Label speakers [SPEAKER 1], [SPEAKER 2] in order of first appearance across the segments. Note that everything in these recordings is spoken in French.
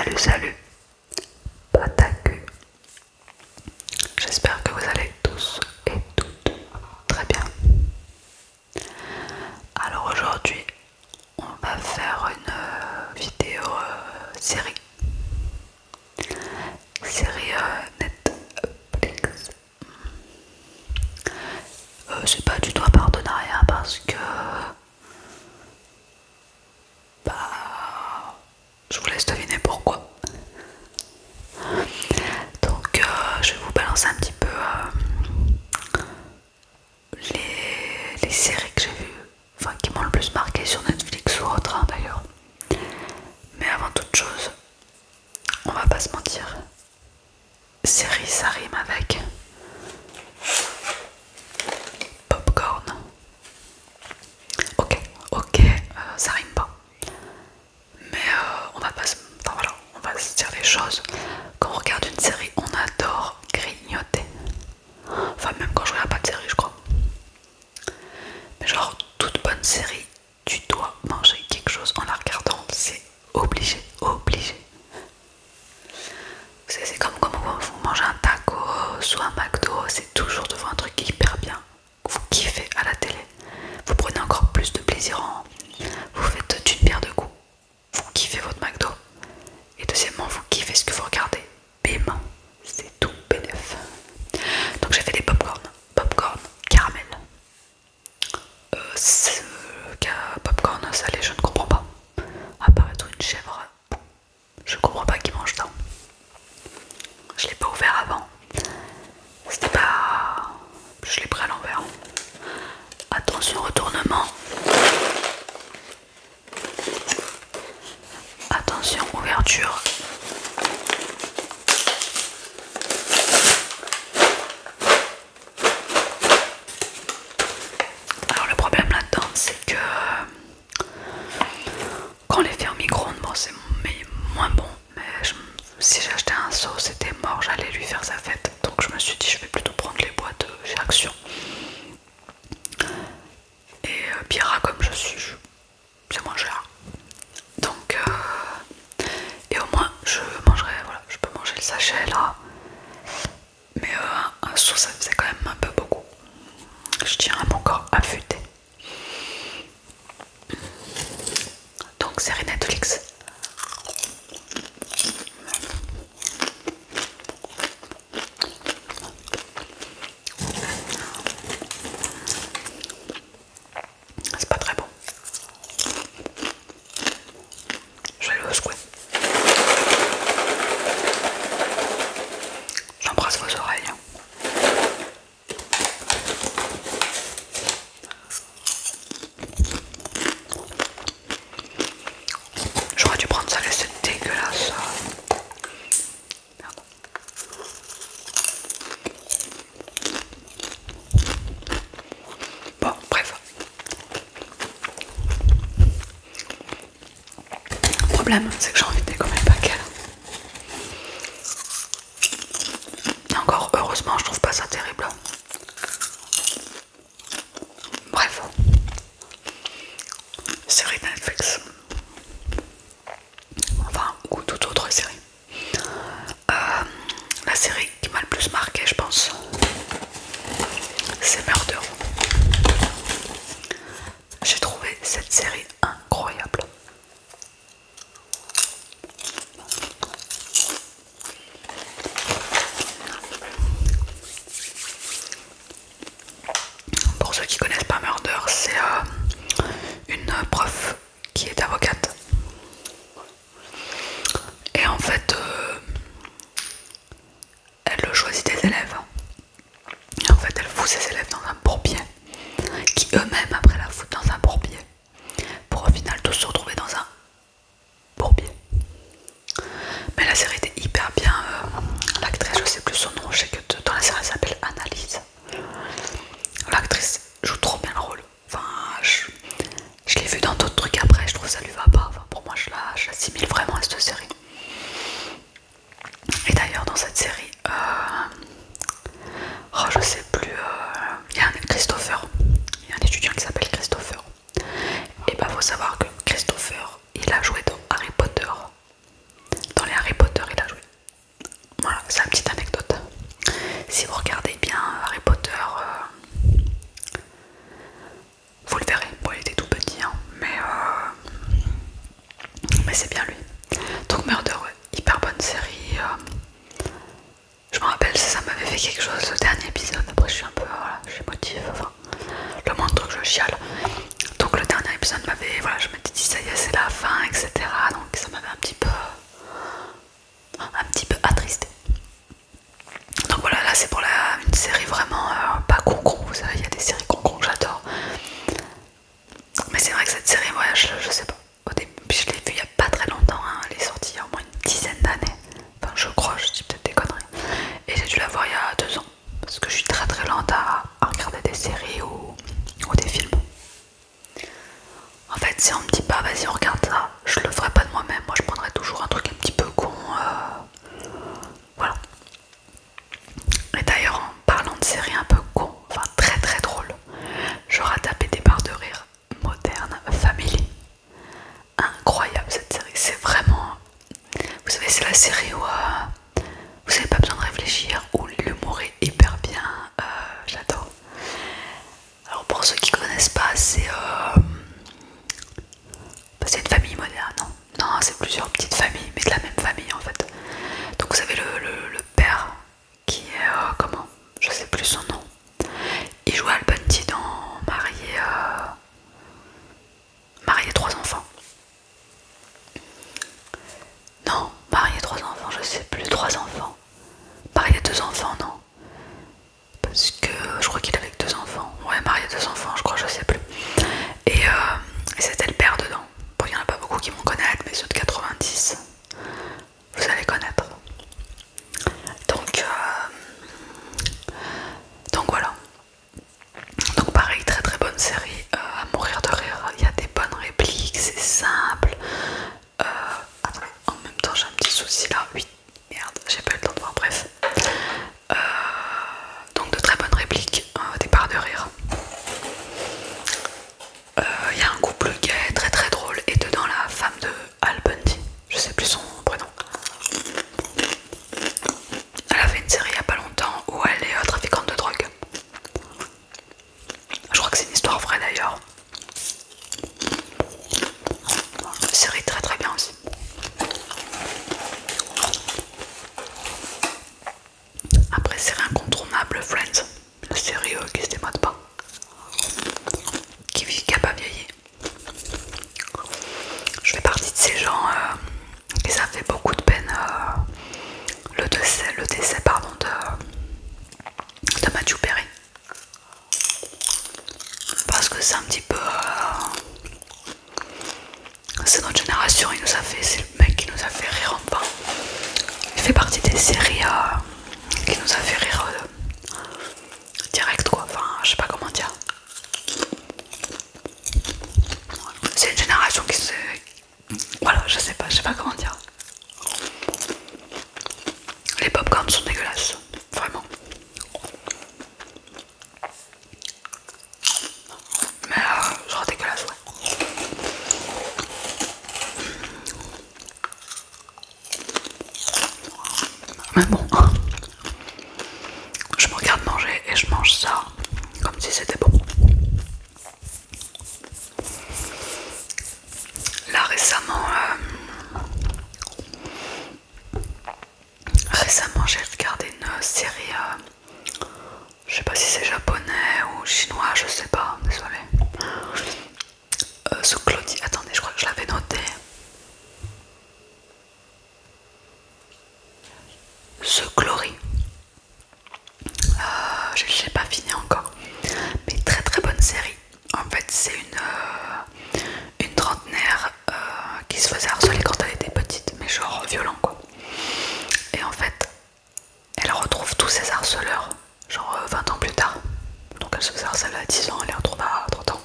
[SPEAKER 1] Salut, salut, Pataku. J'espère que vous allez tous et toutes très bien. Alors aujourd'hui, on va faire une vidéo série. Série Netflix. C'est pas du tout un partenariat parce que je vous laisse deviner pourquoi. Donc je vais vous balancer un petit peu les séries que j'ai vues, enfin qui m'ont le plus marqué sur Netflix ou autre d'ailleurs. Mais avant toute chose, on va pas se mentir, série ça rime avec popcorn. Ok, ça rime pas. Mais on va pas se... Enfin voilà, on va se dire les choses. Quand on regarde une série, on adore grignoter. Enfin même quand je regarde pas de série, je crois. Mais genre, toute bonne série, tu dois manger quelque chose en la regardant. C'est obligé. C'est comme quand vous mangez un taco ou un McDo, c'est toujours devant un truc hyper bien. Vous kiffez à la télé. Vous prenez encore plus de plaisir en... Vous faites d'une pierre deux coups. Vous kiffez votre McDo. Et deuxièmement, vous kiffez ce que vous regardez. Bim, c'est tout bénef. Donc j'ai fait des popcorn caramel. Popcorn salé, je ne comprends pas. À part être une chèvre, je comprends pas qui mange ça. Je l'ai pas ouvert avant. C'était pas... Je l'ai pris à l'envers. Attention retournement. Attention ouverture. Alors le problème là-dedans, c'est que quand on les fait au micro-ondes, bon c'est moins bon. Mais si j'achetais un seau, c'était mort, j'allais lui faire sa fête. Donc je me suis dit, je vais plutôt prendre les boîtes chez Action. Et Bira comme je suis, c'est moins cher. Donc et au moins je mangerai, voilà, je peux manger le sachet là. Mais un seau ça faisait quand même un peu beaucoup. Je tiens à mon corps affûté. Donc série Netflix. C'est pas très bon. Je vais le secouer. J'embrasse vos oreilles. J'aurais dû prendre ça, mais c'est dégueulasse. Merde. Bon, bref. Le problème, c'est que j'ai envie de dégommer le paquet. Et encore, heureusement, je trouve pas ça terrible. Bref. Série Netflix. Enfin, ou toute autre série. La série qui m'a le plus marqué, je pense, c'est Murder. J'ai trouvé cette série incroyable. Pour ceux qui connaissent pas Murder, c'est une prof qui est avocate. Et en fait, elle choisit des élèves. Et en fait, elle fout ses élèves dans un bourbier, qui eux-mêmes après la foutent dans un bourbier, pour au final tous se retrouver dans un bourbier. Mais la série était hyper bien. L'actrice, je sais plus son nom, je sais que dans la série elle s'appelle Annalise. L'actrice joue trop bien le rôle. Enfin, je l'ai vue dans d'autres trucs après, je trouve que ça lui va pas. Enfin, pour moi, je l'assimile vraiment à cette série. Et d'ailleurs, dans cette série, je sais plus, il y a un Christopher. Il y a un étudiant qui s'appelle Christopher. Et bah, faut savoir que Christopher, il a joué dans Harry Potter. Dans les Harry bien lui. Donc Murder, ouais, hyper bonne série. Je me rappelle, ça m'avait fait quelque chose le dernier épisode. Après, je suis un peu, voilà, je suis émotive. Enfin, le moindre truc, je chiale. Donc le dernier épisode m'avait, voilà, je m'étais dit ça y est, c'est la fin, etc. Donc ça m'avait un petit peu attristé. Donc voilà, là c'est pour une série vraiment pas concon. Vous savez, il y a des séries concon que j'adore. Mais c'est vrai que cette série, ouais, je sais pas. Au début, je l'ai vue il y a pas très longtemps, hein. Elle est sortie il y a au moins une dizaine d'années. Enfin, je crois, je dis peut-être des conneries. Et j'ai dû la voir il y a 2 ans. Parce que je suis très très lente à regarder des séries ou des films. En fait, si on me dit pas, vas-y, on regarde ça, je le ferai pas de moi-même. Moi, je prendrais toujours un truc un petit peu con. Voilà. Et d'ailleurs, en parlant de séries un peu con, enfin très très drôle, j'aurais tapé des barres de rire. Modern Family. Incroyable cette série, c'est vraiment... Vous savez, c'est la série où vous n'avez pas besoin de réfléchir, où l'humour est hyper bien, j'adore. Alors pour ceux qui connaissent pas, c'est une famille moderne, non, non, c'est plusieurs petites familles, mais de la même famille en fait. Donc vous avez le père qui est, comment, je sais plus son nom. Il joue Al Bundy dans Marié 3 enfants. Non, marié 3 enfants, je sais plus, 3 enfants. Marié 2 enfants, non. Parce que je crois qu'il est avec 2 enfants. Ouais, marié 2 enfants, je crois, je sais plus. Et c'était le père dedans. Bon, il n'y en a pas beaucoup qui vont connaître, mais ceux de 90, vous allez connaître. Donc voilà. Donc pareil, très très bonne série, à mourir de rire. Il y a des bonnes répliques, c'est simple. Attendez, en même temps j'ai un petit souci là. Oui, merde, j'ai pas eu le temps de voir, bref. Donc de très bonnes répliques, des barres de rire. Il y a un couple gay très très drôle et dedans la femme de Al Bundy, je sais plus son prénom. Elle a fait une série il y a pas longtemps où elle est trafiquante de drogue. Je crois que c'est une histoire vraie d'ailleurs. Une série très très bien aussi. Après série incontournable, Friends, la série qui se démode pas, qui a pas vieilli. Je fais partie de ces gens et ça fait beaucoup de peine le décès pardon, de Matthew Perry. Parce que c'est un petit peu... c'est notre génération, c'est le mec qui nous a fait rire enfin. Il fait partie des séries qui nous a fait rire direct quoi, enfin je sais pas comment dire. C'est une génération qui se... Voilà, je sais pas comment dire. Les popcorns sont dégueulasses, vraiment. Mais genre dégueulasse, ouais. Mais bon, je me regarde manger et je mange ça comme si c'était bon. Là récemment j'ai regardé une série, je sais pas si c'est japonais ou chinois, je sais pas, désolé. Ce Claudie, attendez, je crois que je l'avais noté. Ce Glory. Je l'ai pas fini encore, mais très très bonne série. En fait, c'est une trentenaire qui se faisait harceler quand elle était petite, mais genre violent quoi. Et en fait, elle retrouve tous ses harceleurs, genre 20 ans plus tard. Donc elle se faisait harceler à 10 ans, elle les retrouve à 30 ans.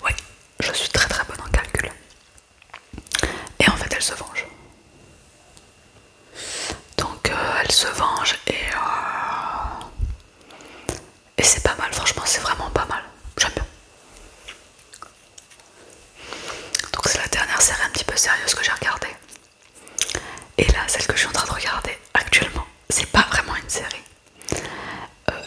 [SPEAKER 1] Ouais, je suis très très bonne en calcul. Et en fait, elle se venge. Donc elle se venge et c'est pas mal, franchement, c'est vraiment pas mal. J'aime bien. Donc c'est la dernière série un petit peu sérieuse que j'ai regardée. Et là, celle que je suis en train de regarder actuellement, c'est pas vraiment une série.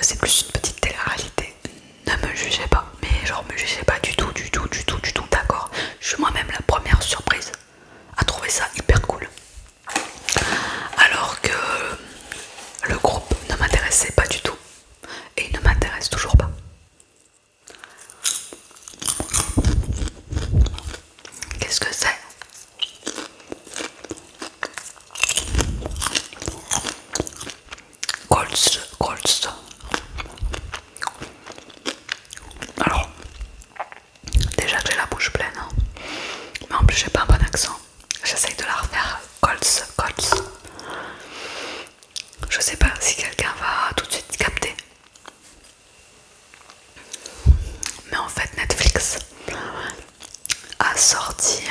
[SPEAKER 1] C'est plus une petite télé-réalité. Ne me jugez pas, mais genre me jugez pas du tout, d'accord. Je suis moi-même la première surprise à trouver Golds. Alors, déjà que j'ai la bouche pleine, hein. Mais en plus j'ai pas un bon accent. J'essaye de la refaire. Golds. Je sais pas si quelqu'un va tout de suite capter. Mais en fait Netflix a sorti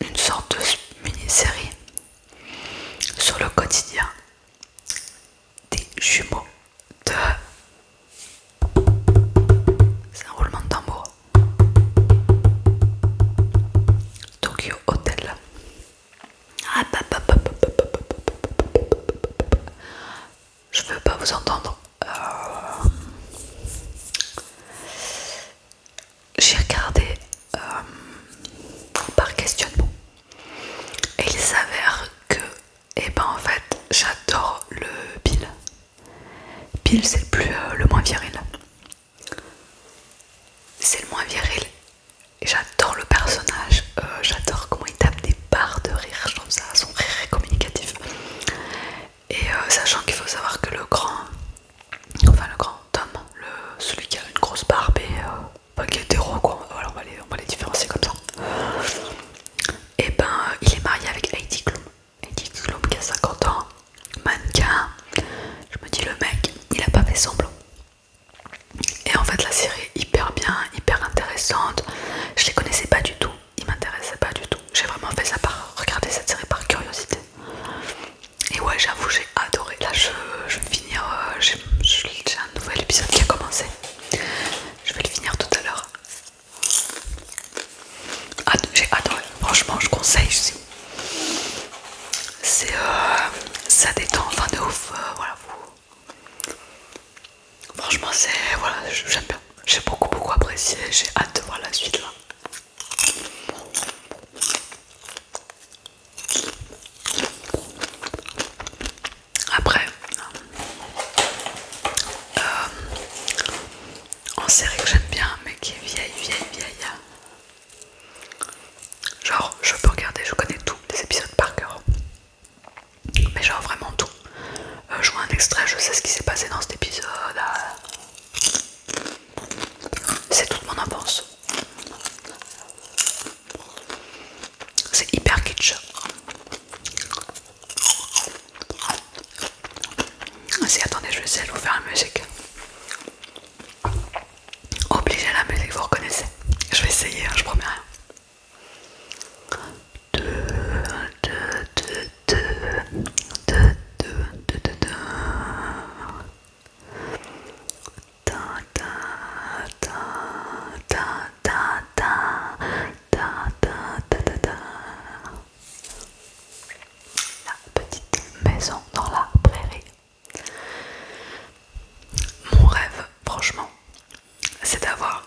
[SPEAKER 1] une sorte de mini-série sur le quotidien des jumeaux de... C'est un roulement de tambour. Tokyo Hotel. Je veux pas vous entendre. J'ai regardé par questionnement. Et il s'avère que, en fait, j'adore le Bill. Bill, c'est le moins viril. C'est le moins viril. Et j'adore le personnage. J'adore comment il tape des barres de rire. Je trouve ça, son rire est communicatif. Et sachant qu'il faut savoir que le grand Tom, celui qui a une grosse barbe et qui est hétéro, quoi. Voilà, on va les différencier comme ça. Et il est marié avec Heidi Klum. Heidi Klum qui a 50 ans, mannequin. Je me dis, le mec, il a pas fait semblant. Et en fait, la série est hyper bien, hyper intéressante. Je les connaissais pas du tout, ils m'intéressaient pas du tout. J'ai vraiment fait ça par regarder cette série par curiosité. Et ouais, j'avoue, j'ai adoré. Là, je vais finir. J'ai un nouvel épisode qui a commencé. Je vais le finir tout à l'heure. J'ai adoré. Franchement, je conseille. Ça détend, enfin de ouf. Voilà, franchement, j'aime bien. J'ai beaucoup apprécié. J'ai hâte de voir la suite là. Après, en série que j'aime bien, mais qui est vieille. Genre, je peux regarder, je connais tous les épisodes par cœur. Mais genre vraiment tout. Je vois un extrait, je sais ce qui s'est passé dans cet épisode. C'est toute mon enfance. C'est hyper kitsch. Si, attendez, je vais essayer de vous faire la musique. Obligé la musique, vous reconnaissez. Je vais essayer, je promets rien. La petite maison dans la prairie. Mon rêve, franchement, c'est d'avoir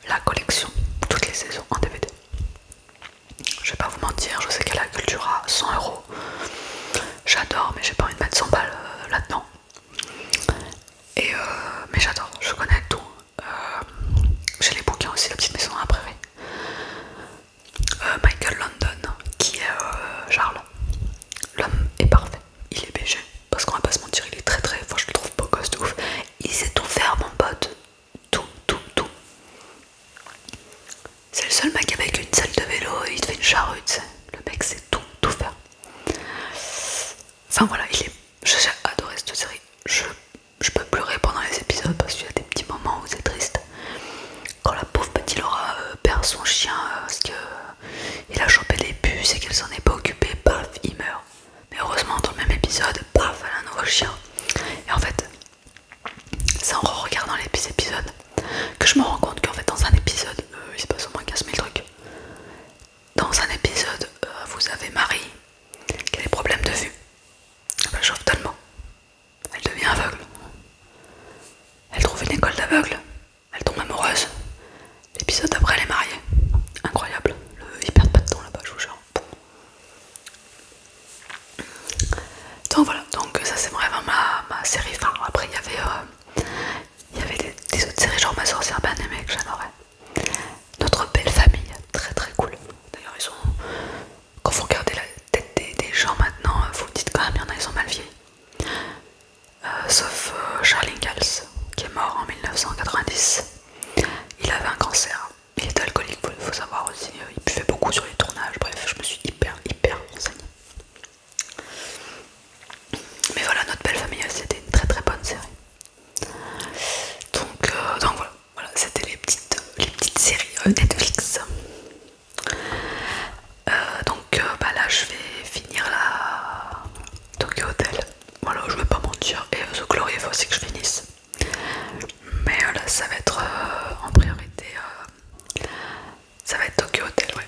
[SPEAKER 1] la collection, toutes les saisons en DVD. Je vais pas vous mentir, je sais qu'elle a Cultura 100€. J'adore, mais j'ai pas envie de mettre 100 balles là-dedans. Mais j'adore, je connais tout. J'ai les bouquins aussi, La petite maison dans la prairie. Michael London, qui est Charles. L'homme est parfait, il est BG. Parce qu'on va pas se mentir, il est très, enfin, je le trouve beau gosse de ouf. Il sait tout faire, mon pote. Tout. C'est le seul mec avec une selle de vélo, il te fait une charrue, tu sais. Le mec sait tout faire. Enfin voilà, j'ai adoré cette série. Je peux pleurer pendant les épisodes parce qu'il y a des petits moments où c'est triste. Quand la pauvre petite Laura perd son chien parce qu'il a chopé des puces et qu'elle s'en est pas occupée, paf, il meurt. Mais heureusement, dans le même épisode, paf, elle a un nouveau chien. Et en fait, c'est en regardant les épisodes que je me rends compte qu'en fait, dans un épisode, il se passe au moins 15 000 trucs. Dans un épisode, vous avez Marie qui a des problèmes de vue. Elle chauffe tellement. Elle devient aveugle. Elle trouve une école d'aveugle. Elle tombe amoureuse. L'épisode d'après, elle est mariée. Incroyable. Ils perdent pas de temps là-bas, je vous jure. Donc voilà, donc ça c'est vraiment ma série phare. Après il y avait des autres séries genre Ma sorcière bien aimée que j'adorais. Notre belle famille, très cool. D'ailleurs quand vous regardez la tête des gens maintenant, vous vous dites quand même il y en a ils sont mal vieillis. faut aussi que je finisse. Mais là ça va être en priorité, ça va être Tokyo Hotel, ouais.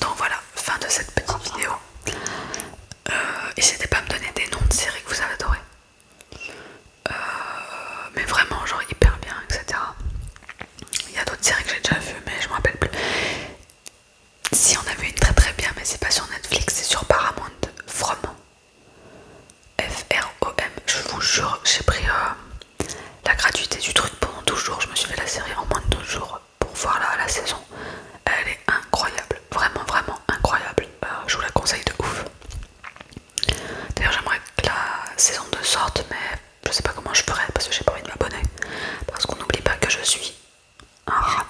[SPEAKER 1] Donc voilà, fin de cette petite vidéo. N'hésitez pas à me donner des noms de séries que vous avez adorées. Mais vraiment genre hyper bien, etc. Il y a d'autres séries que j'ai déjà vues mais je me rappelle plus. Si on avait une très très bien, mais c'est pas sur Netflix, c'est sur Paramount, From. F-R-O-M, je vous jure, j'ai pris la gratuité du truc pendant 12 jours, je me suis fait la série en moins de 12 jours pour voir la saison. Elle est incroyable, vraiment vraiment incroyable, je vous la conseille de ouf. D'ailleurs j'aimerais que la saison 2 sorte, mais je sais pas comment je ferais parce que j'ai pas envie de m'abonner. Parce qu'on n'oublie pas que je suis un rat